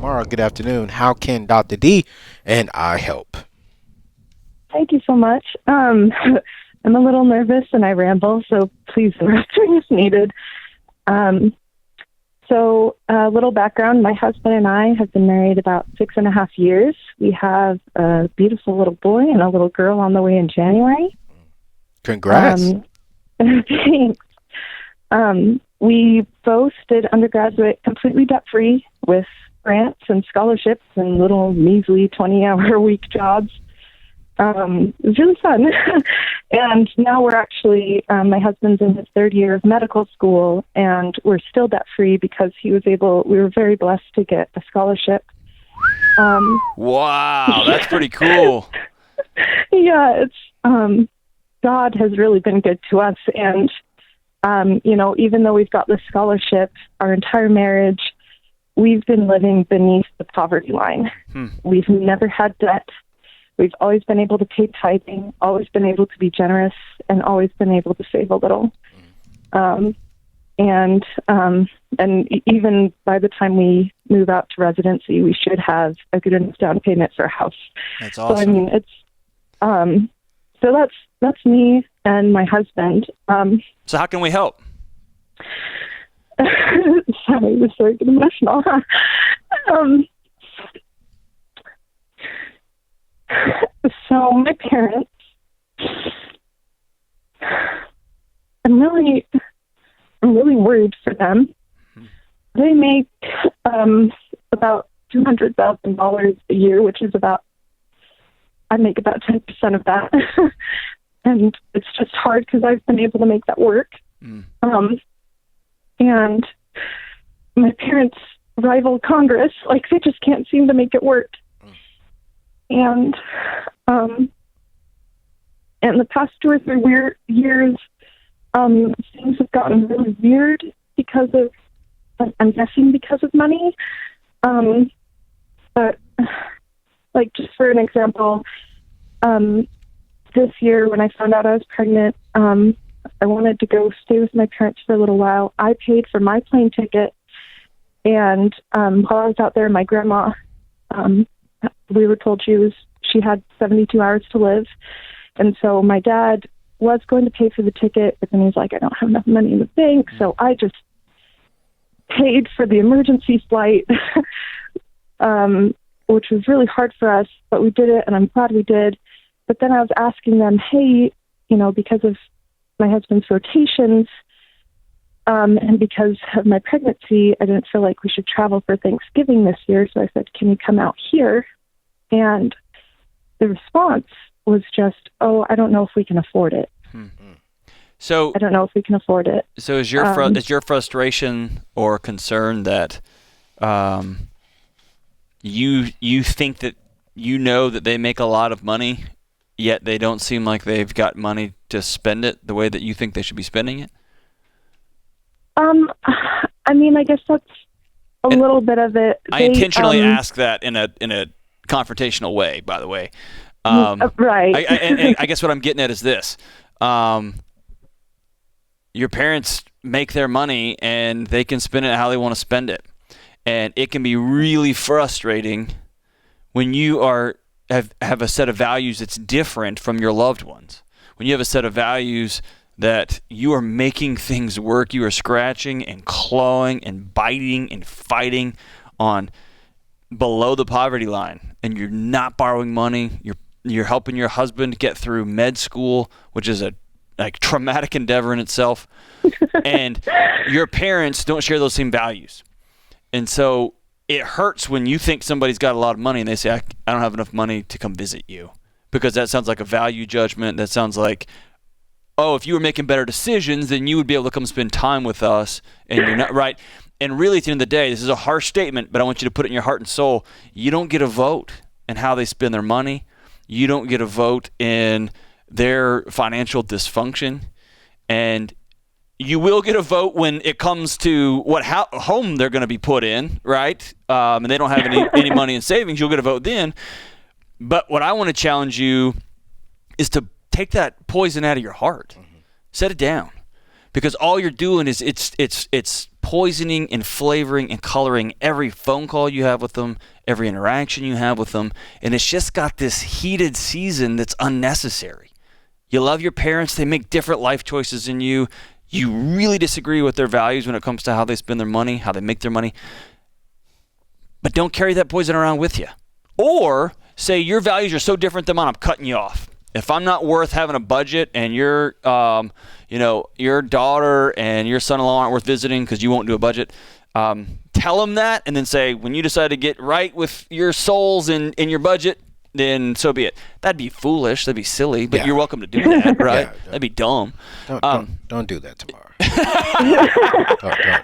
tomorrow. Good afternoon. How can Dr. D and I help? Thank you so much. I'm a little nervous and I ramble, so please interrupt me if needed. So a little background, my husband and I have been married about 6.5 years. We have a beautiful little boy and a little girl on the way in January. Congrats. Thanks. We both did undergraduate completely debt-free with grants and scholarships and little measly 20-hour-a-week jobs. It was really fun. And now we're actually, my husband's in his third year of medical school, and we're still debt-free because we were very blessed to get a scholarship. Wow, that's pretty cool. Yeah, God has really been good to us. And, even though we've got this scholarship, our entire marriage, we've been living beneath the poverty line. We've never had debt. We've always been able to pay tithing, always been able to be generous, and always been able to save a little. And even by the time we move out to residency, we should have a good enough down payment for a house. That's awesome. So, I mean, so that's me and my husband. So how can we help? Sorry, this is very emotional. So my parents, I'm really worried for them. They make about $200,000 a year, which is I make about 10% of that. And it's just hard because I've been able to make that work. And my parents rival Congress, they just can't seem to make it work. And the past 2 or 3 years, things have gotten really weird because of, I'm guessing because of money. But just for an example, this year when I found out I was pregnant, I wanted to go stay with my parents for a little while. I paid for my plane ticket, and while I was out there, my grandma, we were told she had 72 hours to live. And so my dad was going to pay for the ticket, but then he's like, I don't have enough money in the bank. So I just paid for the emergency flight, which was really hard for us, but we did it, and I'm glad we did. But then I was asking them, hey, because of my husband's rotations, and because of my pregnancy, I didn't feel like we should travel for Thanksgiving this year. So I said, can you come out here? And the response was just, oh, I don't know if we can afford it. So I don't know if we can afford it. So is your frustration or concern that you think that that they make a lot of money, yet they don't seem like they've got money to spend it the way that you think they should be spending it? I mean, I guess that's a little bit of it. I intentionally ask that in a confrontational way, by the way. Right. I guess what I'm getting at is this. Your parents make their money and they can spend it how they want to spend it. And it can be really frustrating when you have a set of values that's different from your loved ones. When you have a set of values that you are making things work, you are scratching and clawing and biting and fighting on below the poverty line, and you're not borrowing money. You're helping your husband get through med school, which is a traumatic endeavor in itself, and your parents don't share those same values. And so it hurts when you think somebody's got a lot of money and they say, I don't have enough money to come visit you, because that sounds like a value judgment. That sounds like, oh, if you were making better decisions, then you would be able to come spend time with us, and you're not, right? And really, at the end of the day, this is a harsh statement, but I want you to put it in your heart and soul. You don't get a vote in how they spend their money. You don't get a vote in their financial dysfunction. And you will get a vote when it comes to what home they're going to be put in, right? And they don't have any money in savings. You'll get a vote then. But what I want to challenge you is to take that poison out of your heart. Set it down. Because all you're doing is it's poisoning and flavoring and coloring every phone call you have with them, every interaction you have with them. And it's just got this heated season that's unnecessary. You love your parents. They make different life choices than you. You really disagree with their values when it comes to how they spend their money, how they make their money. But don't carry that poison around with you. Or say your values are so different than mine, I'm cutting you off. If I'm not worth having a budget and your daughter and your son-in-law aren't worth visiting because you won't do a budget, tell them that, and then say, when you decide to get right with your souls in your budget, then so be it. That'd be foolish. That'd be silly, but you're welcome to do that, right? That'd be dumb. Don't do that tomorrow.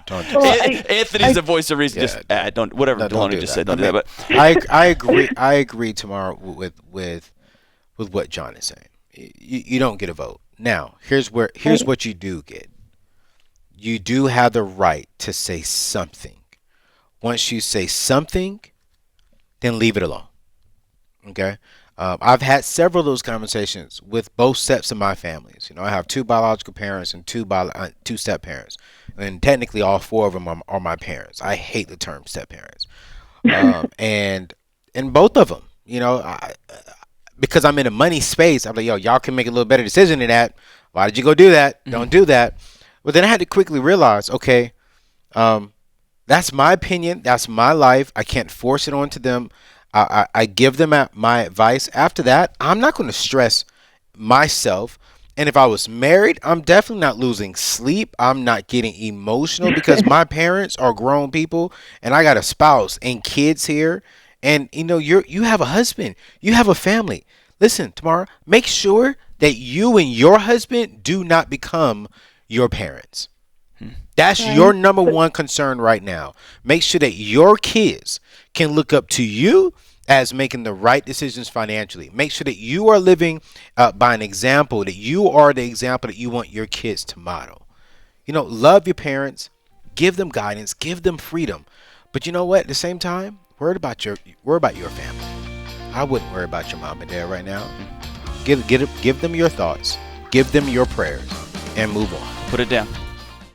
don't do Well, that. Anthony's the voice of reason. Just don't. Whatever Deloney just said. Don't do that. But I agree tomorrow with what John is saying. You don't get a vote. Now, here's what you do get. You do have the right to say something. Once you say something, then leave it alone. Okay? I've had several of those conversations with both sets of my families. I have 2 biological parents and 2 step parents, and technically all 4 of them are my parents. I hate the term step parents, and both of them, because I'm in a money space, I'm like, y'all can make a little better decision than that. Why did you go do that? Mm-hmm. Don't do that. But then I had to quickly realize, okay, that's my opinion. That's my life. I can't force it onto them. I give them my advice. After that, I'm not going to stress myself. And if I was married, I'm definitely not losing sleep. I'm not getting emotional because my parents are grown people and I got a spouse and kids here. And you have a husband, you have a family. Listen, Tamara, make sure that you and your husband do not become your parents. That's your number one concern right now. Make sure that your kids can look up to you as making the right decisions financially. Make sure that you are living by an example, that you are the example that you want your kids to model. Love your parents, give them guidance, give them freedom. But you know what? At the same time, worry about your family. I wouldn't worry about your mom and dad right now. Give them your thoughts, give them your prayers, and move on. Put it down.